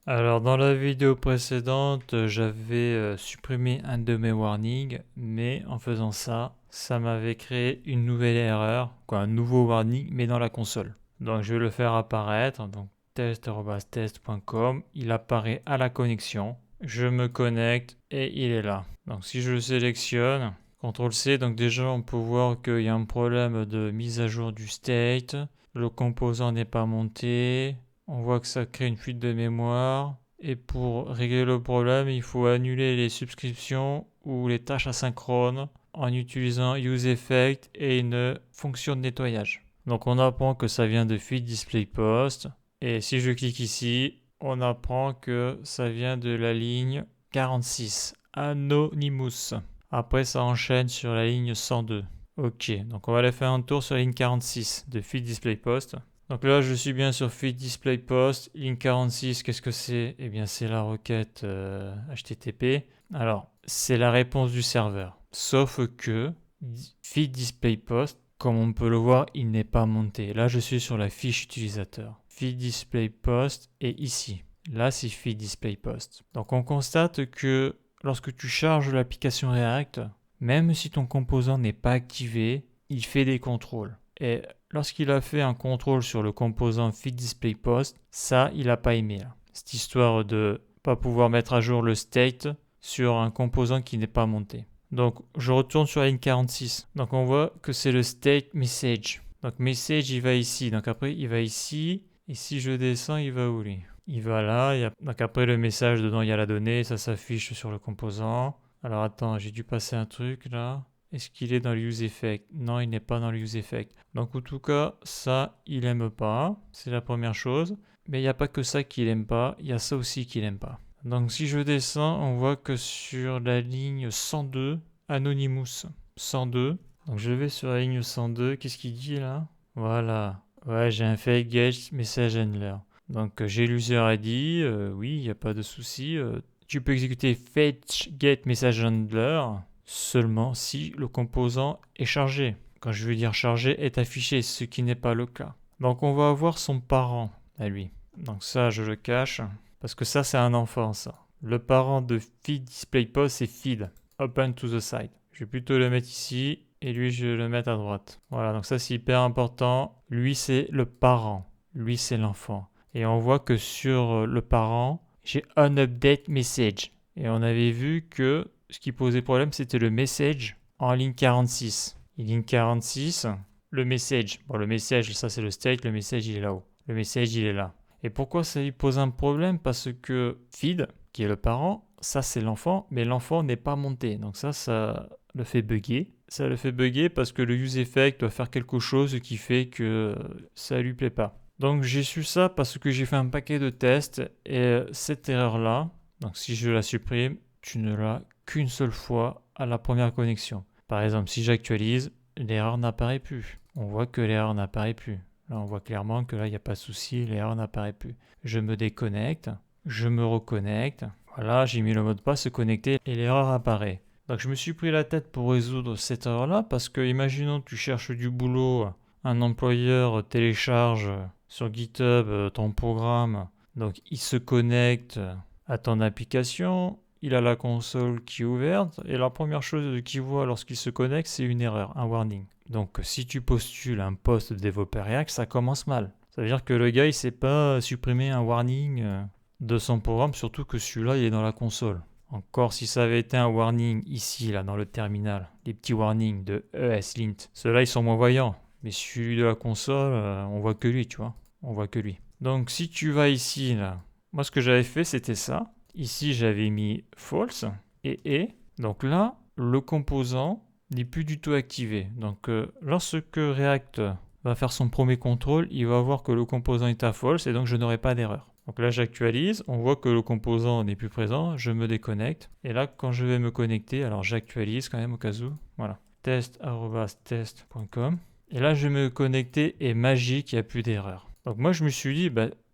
Alors dans la vidéo précédente, j'avais supprimé un de mes warnings, mais en faisant ça, ça m'avait créé une nouvelle erreur, un nouveau warning, mais dans la console. Donc je vais le faire apparaître, donc test.test.com, il apparaît à la connexion, je me connecte et il est là. Donc si je le sélectionne, CTRL-C, donc déjà on peut voir qu'il y a un problème de mise à jour du state, le composant n'est pas monté, on voit que ça crée une fuite de mémoire. Et pour régler le problème, il faut annuler les subscriptions ou les tâches asynchrones en utilisant useEffect et une fonction de nettoyage. Donc on apprend que ça vient de feed display post. Et si je clique ici, on apprend que ça vient de la ligne 46, Anonymous. Après ça enchaîne sur la ligne 102. Ok, donc on va aller faire un tour sur la ligne 46 de feed display post. Donc là, je suis bien sur Feed Display Post, ligne 46, qu'est-ce que c'est? Eh bien, c'est la requête HTTP. Alors, c'est la réponse du serveur. Sauf que Feed Display Post, comme on peut le voir, il n'est pas monté. Là, je suis sur la fiche utilisateur. Feed Display Post est ici. Là, c'est Feed Display Post. Donc, on constate que lorsque tu charges l'application React, même si ton composant n'est pas activé, il fait des contrôles. Et lorsqu'il a fait un contrôle sur le composant FeedDisplayPost, ça, il n'a pas aimé. Là. Cette histoire de pas pouvoir mettre à jour le state sur un composant qui n'est pas monté. Donc, je retourne sur la ligne 46. Donc, on voit que c'est le state message. Donc, message, il va ici. Donc, après, il va ici. Et si je descends, il va où lui? Il va là. Donc, après, le message, dedans, il y a la donnée. Ça s'affiche sur le composant. Alors, attends, j'ai dû passer un truc là. Est-ce qu'il est dans le use effect? Non, il n'est pas dans le use effect. Donc en tout cas, ça, il aime pas. C'est la première chose. Mais il n'y a pas que ça qu'il aime pas, il y a ça aussi qu'il aime pas. Donc si je descends, on voit que sur la ligne 102, Anonymous 102. Donc je vais sur la ligne 102, qu'est-ce qu'il dit là? Voilà. Ouais, j'ai un fake get message handler. Donc j'ai l'user ID, oui, il n'y a pas de souci. Tu peux exécuter fetch get message handler seulement si le composant est chargé. Quand je veux dire chargé, est affiché, ce qui n'est pas le cas. Donc on va avoir son parent à lui. Donc ça, je le cache, parce que ça, c'est un enfant, ça. Le parent de feed display post, c'est feed, open to the side. Je vais plutôt le mettre ici, et lui, je vais le mettre à droite. Voilà, donc ça, c'est hyper important. Lui, c'est le parent. Lui, c'est l'enfant. Et on voit que sur le parent, j'ai un update message. Et on avait vu que ce qui posait problème, c'était le message en ligne 46. Et ligne 46, le message. Bon, le message, ça c'est le state, le message il est là-haut. Le message il est là. Et pourquoi ça lui pose un problème? Parce que feed, qui est le parent, ça c'est l'enfant, mais l'enfant n'est pas monté. Donc ça le fait bugger. Ça le fait bugger parce que le use effect doit faire quelque chose qui fait que ça lui plaît pas. Donc j'ai su ça parce que j'ai fait un paquet de tests et cette erreur-là, donc si je la supprime, tu ne l'as qu'une seule fois à la première connexion. Par exemple, si j'actualise, l'erreur n'apparaît plus. On voit que l'erreur n'apparaît plus. Là, on voit clairement que là, il n'y a pas de souci, l'erreur n'apparaît plus. Je me déconnecte, je me reconnecte. Voilà, j'ai mis le mot de passe se connecter et l'erreur apparaît. Donc je me suis pris la tête pour résoudre cette erreur-là parce que, imaginons que tu cherches du boulot, un employeur télécharge sur GitHub ton programme, donc il se connecte à ton application, il a la console qui est ouverte et la première chose qu'il voit lorsqu'il se connecte, c'est une erreur, un warning. Donc si tu postules un poste de développeur React, ça commence mal. Ça veut dire que le gars, il ne sait pas supprimer un warning de son programme, surtout que celui-là, il est dans la console. Encore si ça avait été un warning ici, là, dans le terminal, les petits warnings de ESLint, ceux-là, ils sont moins voyants. Mais celui de la console, on voit que lui, tu vois. On voit que lui. Donc si tu vas ici, là, moi ce que j'avais fait, c'était ça. Ici, j'avais mis false et. Donc là, le composant n'est plus du tout activé. Donc lorsque React va faire son premier contrôle, il va voir que le composant est à false et donc je n'aurai pas d'erreur. Donc là, j'actualise, on voit que le composant n'est plus présent, je me déconnecte. Et là, quand je vais me connecter, alors j'actualise quand même au cas où. Voilà, test.test.com. Et là, je vais me connecter et magique, il n'y a plus d'erreur. Donc moi, je me suis dit,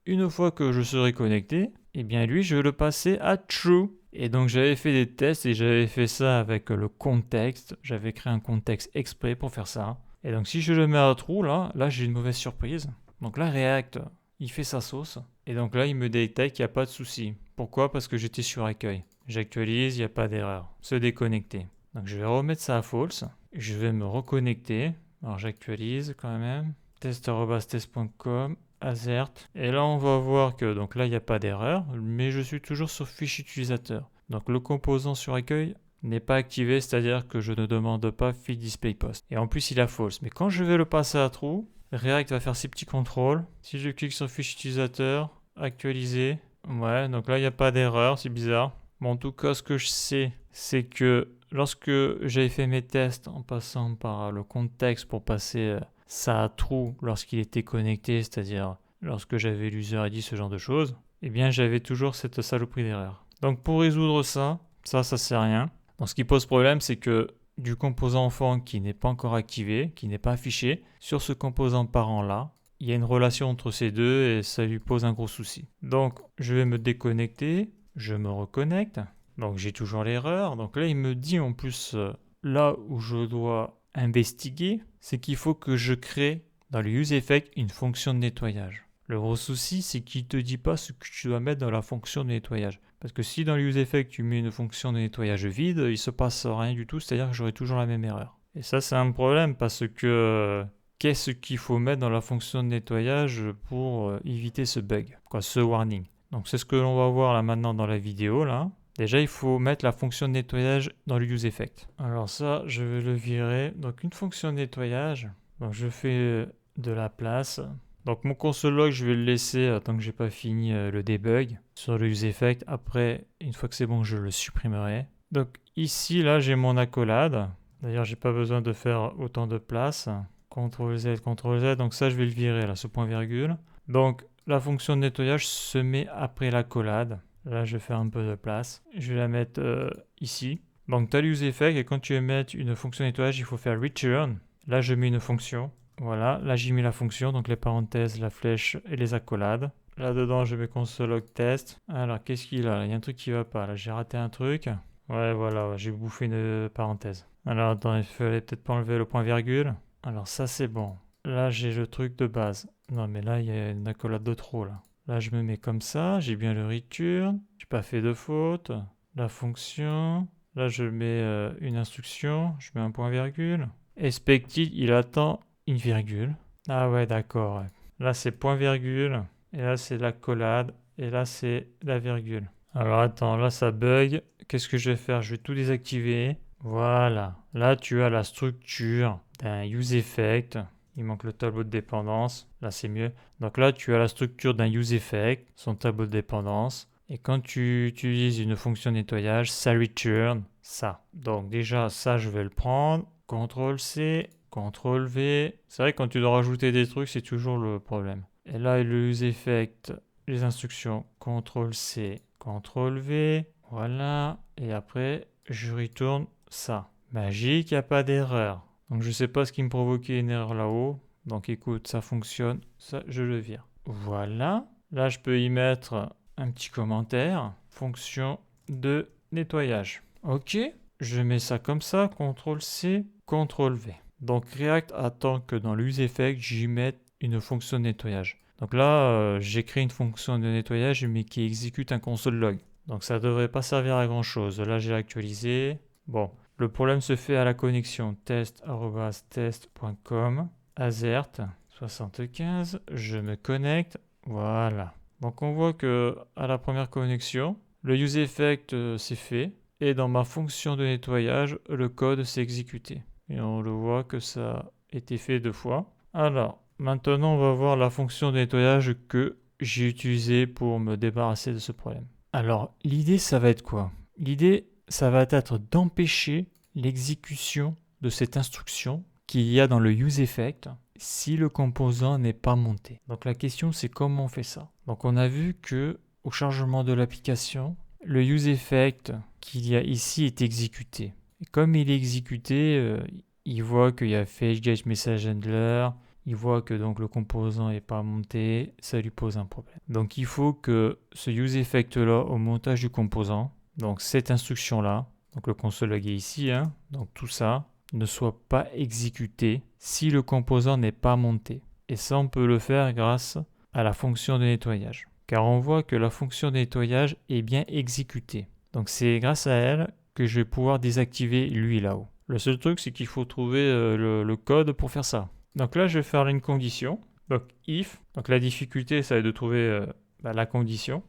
une fois que je serai connecté, eh bien lui, je vais le passer à true. Et donc j'avais fait des tests et j'avais fait ça avec le contexte. J'avais créé un contexte exprès pour faire ça. Et donc si je le mets à true, là j'ai une mauvaise surprise. Donc là, React, il fait sa sauce. Et donc là, il me détecte qu'il n'y a pas de souci. Pourquoi? Parce que j'étais sur accueil. J'actualise, il n'y a pas d'erreur. Se déconnecter. Donc je vais remettre ça à false. Je vais me reconnecter. Alors j'actualise quand même. Test@test.com. Azert. Et là, on va voir que donc là, il n'y a pas d'erreur, mais je suis toujours sur fiche utilisateur. Donc le composant sur accueil n'est pas activé, c'est-à-dire que je ne demande pas feed display post. Et en plus, il a false. Mais quand je vais le passer à true, React va faire ses petits contrôles. Si je clique sur fiche utilisateur, actualiser. Ouais, donc là, il n'y a pas d'erreur, c'est bizarre. Bon, en tout cas, ce que je sais, c'est que lorsque j'avais fait mes tests en passant par le contexte pour passer ça à true lorsqu'il était connecté, c'est-à-dire lorsque j'avais l'user ID, ce genre de choses, eh bien, j'avais toujours cette saloperie d'erreur. Donc, pour résoudre ça sert à rien. Donc, ce qui pose problème, c'est que du composant enfant qui n'est pas encore activé, qui n'est pas affiché, sur ce composant parent-là, il y a une relation entre ces deux et ça lui pose un gros souci. Donc, je vais me déconnecter, je me reconnecte, donc j'ai toujours l'erreur. Donc là, il me dit en plus, là où je dois investiguer, c'est qu'il faut que je crée dans le useEffect une fonction de nettoyage. Le gros souci, c'est qu'il ne te dit pas ce que tu dois mettre dans la fonction de nettoyage. Parce que si dans le useEffect, tu mets une fonction de nettoyage vide, il ne se passe rien du tout, c'est-à-dire que j'aurai toujours la même erreur. Et ça, c'est un problème parce que qu'est-ce qu'il faut mettre dans la fonction de nettoyage pour éviter ce bug, ce warning. Donc c'est ce que l'on va voir là maintenant dans la vidéo là. Déjà, il faut mettre la fonction de nettoyage dans le useEffect. Alors ça, je vais le virer. Donc une fonction de nettoyage. Donc je fais de la place. Donc mon console log, je vais le laisser tant que j'ai pas fini le debug sur le useEffect. Après, une fois que c'est bon, je le supprimerai. Donc ici, là, j'ai mon accolade. D'ailleurs, j'ai pas besoin de faire autant de place. CTRL Z, CTRL Z. Donc ça, je vais le virer là, ce point virgule. Donc la fonction de nettoyage se met après l'accolade. Là, je vais faire un peu de place. Je vais la mettre ici. Donc, tu as l'useEffect et quand tu veux mettre une fonction de nettoyage, il faut faire return. Là, je mets une fonction. Voilà, là, j'ai mis la fonction, donc les parenthèses, la flèche et les accolades. Là-dedans, je mets console log test. Alors, qu'est-ce qu'il a? Il y a un truc qui va pas. Là, j'ai raté un truc. Ouais, voilà, ouais, j'ai bouffé une parenthèse. Alors, attends, il fallait peut-être pas enlever le point virgule. Alors, ça, c'est bon. Là, j'ai le truc de base. Non, mais là, il y a une accolade de trop, là. Là, je me mets comme ça, j'ai bien le return, j'ai pas fait de faute. La fonction, là, je mets une instruction, je mets un point virgule. Expected, il attend une virgule. Ah ouais, d'accord. Ouais. Là, c'est point virgule, et là, c'est l'accolade, et là, c'est la virgule. Alors, attends, là, ça bug. Qu'est-ce que je vais faire? Je vais tout désactiver. Voilà. Là, tu as la structure d'un useEffect. Il manque le tableau de dépendance. Là, c'est mieux. Donc là, tu as la structure d'un useEffect, son tableau de dépendance. Et quand tu utilises une fonction de nettoyage, ça return ça. Donc déjà, ça, je vais le prendre. CTRL-C, CTRL-V. C'est vrai que quand tu dois rajouter des trucs, c'est toujours le problème. Et là, le useEffect, les instructions, CTRL-C, CTRL-V. Voilà. Et après, je retourne ça. Magique, il n'y a pas d'erreur. Donc je ne sais pas ce qui me provoquait une erreur là-haut. Donc écoute, ça fonctionne, ça je le vire. Voilà, là je peux y mettre un petit commentaire. Fonction de nettoyage. Ok, je mets ça comme ça, CTRL-C, CTRL-V. Donc React attend que dans l'useEffect, j'y mette une fonction de nettoyage. Donc là, j'ai créé une fonction de nettoyage mais qui exécute un console log. Donc ça ne devrait pas servir à grand chose. Là j'ai actualisé. Bon. Le problème se fait à la connexion test@test.com, azert 75, je me connecte, voilà. Donc on voit que à la première connexion, le useEffect c'est fait et dans ma fonction de nettoyage, le code s'est exécuté. Et on le voit que ça a été fait 2 fois. Alors, maintenant on va voir la fonction de nettoyage que j'ai utilisée pour me débarrasser de ce problème. Alors, l'idée ça va être quoi? L'idée ça va être d'empêcher l'exécution de cette instruction qu'il y a dans le useEffect si le composant n'est pas monté. Donc la question c'est comment on fait ça. Donc on a vu que au chargement de l'application, le useEffect qu'il y a ici est exécuté. Et comme il est exécuté, il voit qu'il y a FetchGetMessageHandler, il voit que donc le composant n'est pas monté, ça lui pose un problème. Donc il faut que ce useEffect là au montage du composant, donc cette instruction-là, donc le console log est ici, donc tout ça ne soit pas exécuté si le composant n'est pas monté. Et ça, on peut le faire grâce à la fonction de nettoyage. Car on voit que la fonction de nettoyage est bien exécutée. Donc c'est grâce à elle que je vais pouvoir désactiver lui là-haut. Le seul truc, c'est qu'il faut trouver le code pour faire ça. Donc là, je vais faire une condition. Donc if, donc la difficulté, ça va être de trouver la condition.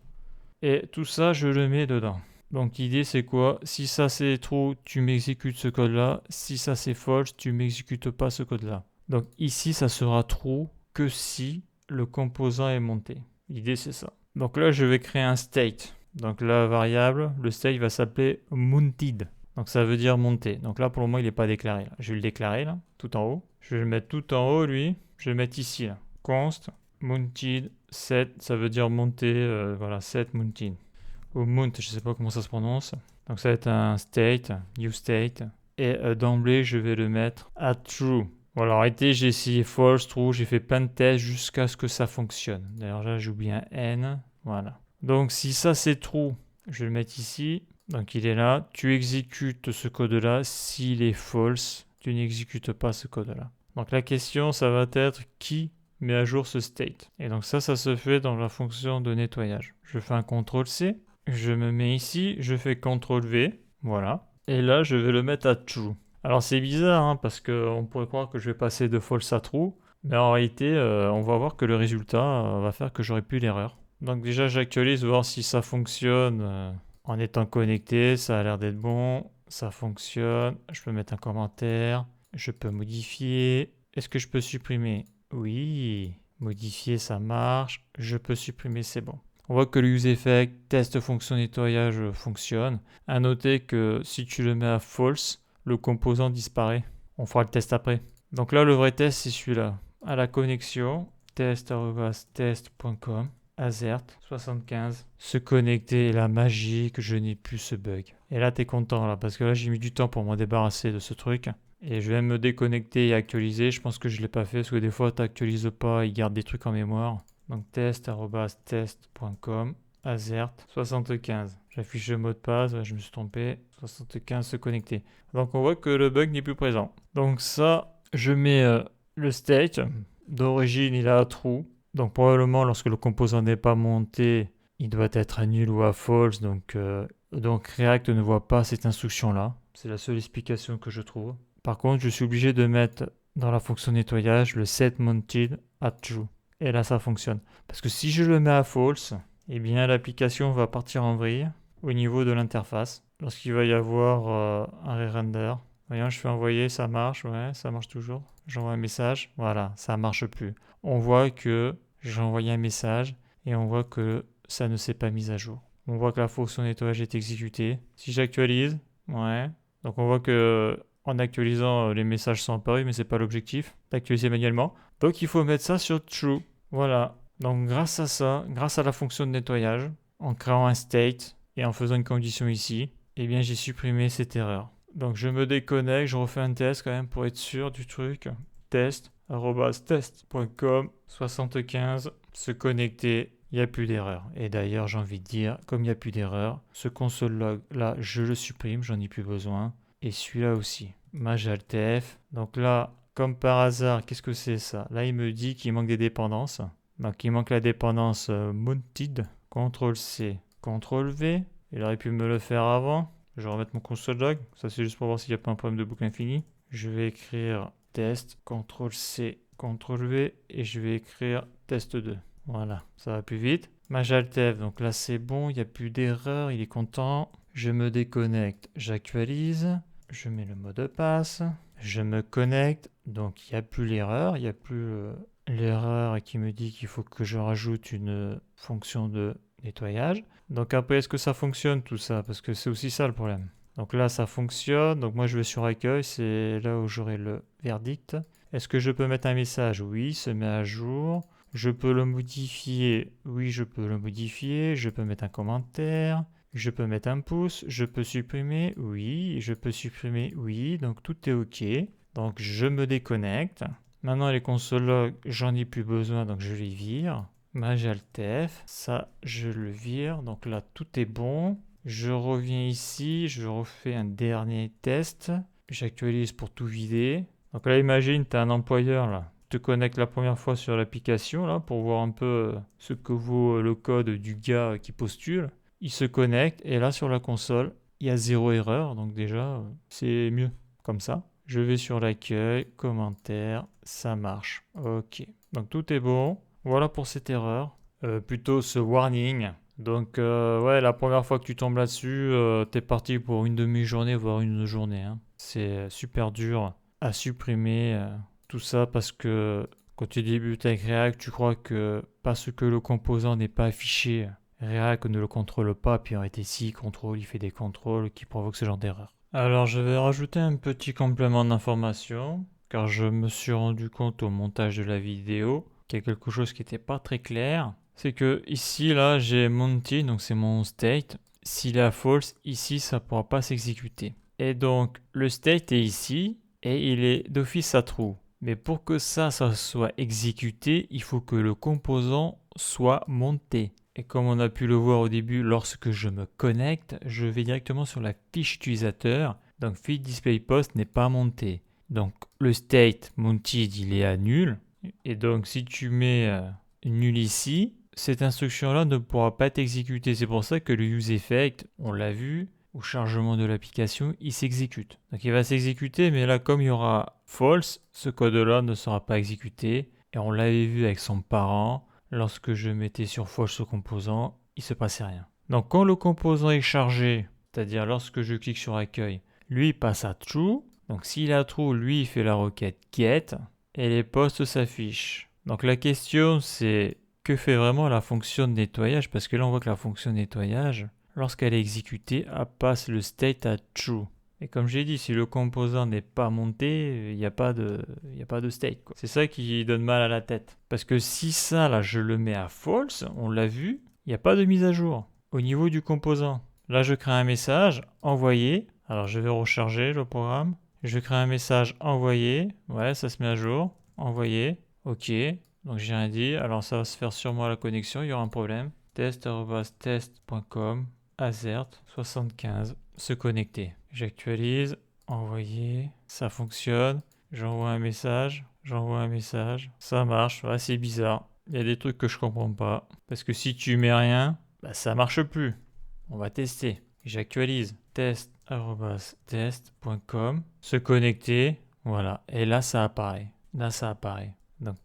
Et tout ça, je le mets dedans. Donc l'idée, c'est quoi? Si ça c'est true, tu m'exécutes ce code-là. Si ça c'est false, tu m'exécutes pas ce code-là. Donc ici, ça sera true que si le composant est monté. L'idée, c'est ça. Donc là, je vais créer un state. Donc la variable, le state va s'appeler mounted. Donc ça veut dire monter. Donc là, pour le moment, il n'est pas déclaré. Là. Je vais le déclarer, là, tout en haut. Je vais le mettre tout en haut, lui. Je vais le mettre ici, là. Const mounted set, ça veut dire monter, voilà, set mounted. Ou mount, je ne sais pas comment ça se prononce. Donc ça va être un state, new state. Et d'emblée, je vais le mettre à true. Bon, alors arrêtez, j'ai essayé false, true, j'ai fait plein de tests jusqu'à ce que ça fonctionne. D'ailleurs là, j'ai oublié un n. Voilà. Donc si ça c'est true, je vais le mettre ici. Donc il est là. Tu exécutes ce code-là. S'il est false, tu n'exécutes pas ce code-là. Donc la question, ça va être qui met à jour ce state. Et donc ça se fait dans la fonction de nettoyage. Je fais un CTRL-C. Je me mets ici. Je fais CTRL-V. Voilà. Et là, je vais le mettre à true. Alors c'est bizarre, hein, parce qu'on pourrait croire que je vais passer de false à true, mais en réalité, on va voir que le résultat va faire que j'aurai plus l'erreur. Donc déjà, j'actualise, voir si ça fonctionne en étant connecté, ça a l'air d'être bon, ça fonctionne, je peux mettre un commentaire, je peux modifier, est-ce que je peux supprimer? Oui, modifier ça marche, je peux supprimer, c'est bon. On voit que le useEffect, test fonction nettoyage fonctionne. À noter que si tu le mets à false, le composant disparaît. On fera le test après. Donc là, le vrai test, c'est celui-là. À la connexion, test.test.com, azert75, se connecter, la magie que je n'ai plus ce bug. Et là, t'es content, là, parce que là, j'ai mis du temps pour m'en débarrasser de ce truc. Et je vais me déconnecter et actualiser. Je pense que je ne l'ai pas fait, parce que des fois, tu n'actualises pas, il garde des trucs en mémoire. Donc test.test.com, azert75. J'affiche le mot de passe, je me suis trompé, 75 se connecter. Donc on voit que le bug n'est plus présent. Donc ça, je mets le state. D'origine, il a un true. Donc probablement, lorsque le composant n'est pas monté, il doit être à nul ou à false. Donc React ne voit pas cette instruction-là. C'est la seule explication que je trouve. Par contre, je suis obligé de mettre dans la fonction nettoyage le set mounted at true. Et là, ça fonctionne. Parce que si je le mets à false, eh bien l'application va partir en vrille au niveau de l'interface. Lorsqu'il va y avoir un re-render. Voyons, je fais envoyer, ça marche, ouais, ça marche toujours. J'envoie un message, voilà, ça marche plus. On voit que j'ai envoyé un message et on voit que ça ne s'est pas mis à jour. On voit que la fonction nettoyage est exécutée. Si j'actualise, ouais, donc on voit que en actualisant, les messages sont apparus, mais c'est pas l'objectif d'actualiser manuellement. Donc il faut mettre ça sur true. Voilà. Donc grâce à ça, grâce à la fonction de nettoyage, en créant un state et en faisant une condition ici, eh bien j'ai supprimé cette erreur. Donc je me déconnecte, je refais un test quand même pour être sûr du truc. Test.test.com 75, se connecter, il n'y a plus d'erreur. Et d'ailleurs j'ai envie de dire, comme il n'y a plus d'erreur, ce console log là je le supprime, j'en ai plus besoin. Et celui-là aussi. Majaltf. Donc là, comme par hasard, qu'est-ce que c'est ça? Là, il me dit qu'il manque des dépendances. Donc il manque la dépendance mounted. CTRL-C, CTRL-V. Il aurait pu me le faire avant. Je vais remettre mon console log. Ça, c'est juste pour voir s'il n'y a pas un problème de boucle infinie. Je vais écrire test, CTRL-C, CTRL-V. Et je vais écrire test 2. Voilà, ça va plus vite. Majaltf, donc là, c'est bon. Il n'y a plus d'erreur. Il est content. Je me déconnecte, j'actualise, je mets le mot de passe, je me connecte, donc il n'y a plus l'erreur, il n'y a plus l'erreur qui me dit qu'il faut que je rajoute une fonction de nettoyage. Donc après, est-ce que ça fonctionne tout ça? Parce que c'est aussi ça le problème. Donc là, ça fonctionne, donc moi je vais sur accueil, c'est là où j'aurai le verdict. Est-ce que je peux mettre un message? Oui, se met à jour. Je peux le modifier? Oui, je peux le modifier. Je peux mettre un commentaire. Je peux mettre un pouce, je peux supprimer, oui, je peux supprimer, oui, donc tout est OK. Donc je me déconnecte. Maintenant les consoles log, j'en ai plus besoin, donc je les vire. Majaltf, ça je le vire, donc là tout est bon. Je reviens ici, je refais un dernier test. J'actualise pour tout vider. Donc là imagine, tu as un employeur là. te connectes la première fois sur l'application là pour voir un peu ce que vaut le code du gars qui postule. Il se connecte et là sur la console, il y a 0 erreur, donc déjà c'est mieux comme ça. Je vais sur l'accueil, commentaire, ça marche. Ok, donc tout est bon. Voilà pour cette erreur. Plutôt ce warning. Donc ouais, la première fois que tu tombes là-dessus, t'es parti pour une demi-journée, voire une journée, hein. C'est super dur à supprimer tout ça parce que quand tu débutes avec React, tu crois que parce que le composant n'est pas affiché, React ne le contrôle pas, puis en réalité si, il contrôle, il fait des contrôles qui provoquent ce genre d'erreur. Alors je vais rajouter un petit complément d'information, car je me suis rendu compte au montage de la vidéo qu'il y a quelque chose qui n'était pas très clair. C'est que ici, là, j'ai Monty, donc c'est mon state. S'il est à false, ici, ça ne pourra pas s'exécuter. Et donc, le state est ici, et il est d'office à true. Mais pour que ça soit exécuté, il faut que le composant soit monté. Et comme on a pu le voir au début, lorsque je me connecte, je vais directement sur la fiche utilisateur. Donc, feed display post n'est pas monté. Donc, le state mounted, il est à nul. Et donc, si tu mets nul ici, cette instruction-là ne pourra pas être exécutée. C'est pour ça que le useEffect, on l'a vu, au chargement de l'application, il s'exécute. Donc il va s'exécuter, mais là, comme il y aura false, ce code-là ne sera pas exécuté. Et on l'avait vu avec son parent, lorsque je mettais sur false ce composant, il ne se passait rien. Donc quand le composant est chargé, c'est-à-dire lorsque je clique sur accueil, lui il passe à true. Donc s'il est à true, lui il fait la requête get et les postes s'affichent. Donc la question c'est que fait vraiment la fonction de nettoyage, parce que là on voit que la fonction de nettoyage, lorsqu'elle est exécutée, elle passe le state à true. Et comme j'ai dit, si le composant n'est pas monté, il n'y a pas de state, quoi. C'est ça qui donne mal à la tête. Parce que si ça, là, je le mets à false, on l'a vu, il n'y a pas de mise à jour au niveau du composant. Là, je crée un message, envoyer. Alors, je vais recharger le programme. Je crée un message, envoyer. Ouais, ça se met à jour. Envoyer. Ok. Donc, j'ai rien dit. Alors, ça va se faire sûrement à la connexion. Il y aura un problème. test.test.com Azert75 se connecter. J'actualise, envoyer, ça fonctionne. J'envoie un message, ça marche. Ouais, c'est bizarre. Il y a des trucs que je comprends pas. Parce que si tu mets rien, bah, ça marche plus. On va tester. J'actualise test.test.com se connecter. Voilà. Et là, ça apparaît. Donc,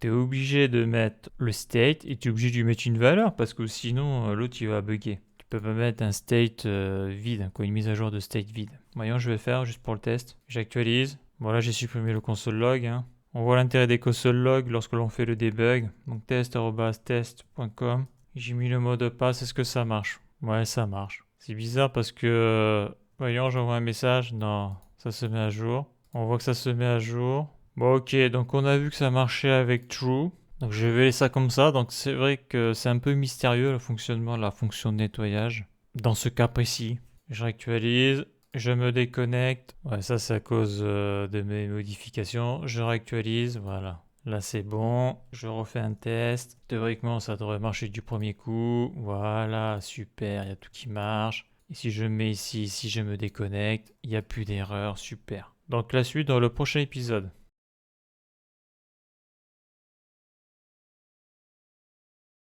tu es obligé de mettre le state et tu es obligé de lui mettre une valeur parce que sinon, l'autre, il va bugger. Tu peux pas mettre un state vide, quoi, une mise à jour de state vide. Voyons, je vais faire juste pour le test. J'actualise. Voilà, j'ai supprimé le console log. Hein. On voit l'intérêt des console log lorsque l'on fait le debug. Donc, test.test.com. J'ai mis le mot de passe. Est-ce que ça marche? Ouais, ça marche. C'est bizarre parce que, voyons, j'envoie un message. Non, ça se met à jour. On voit que ça se met à jour. Bon, ok, donc on a vu que ça marchait avec true. Donc je vais laisser ça comme ça. Donc c'est vrai que c'est un peu mystérieux le fonctionnement de la fonction de nettoyage. Dans ce cas précis, je réactualise, je me déconnecte. Ouais, ça c'est à cause de mes modifications. Je réactualise, voilà. Là c'est bon, je refais un test. Théoriquement ça devrait marcher du premier coup. Voilà, super, il y a tout qui marche. Et si je mets ici, si je me déconnecte, il n'y a plus d'erreur, super. Donc la suite dans le prochain épisode.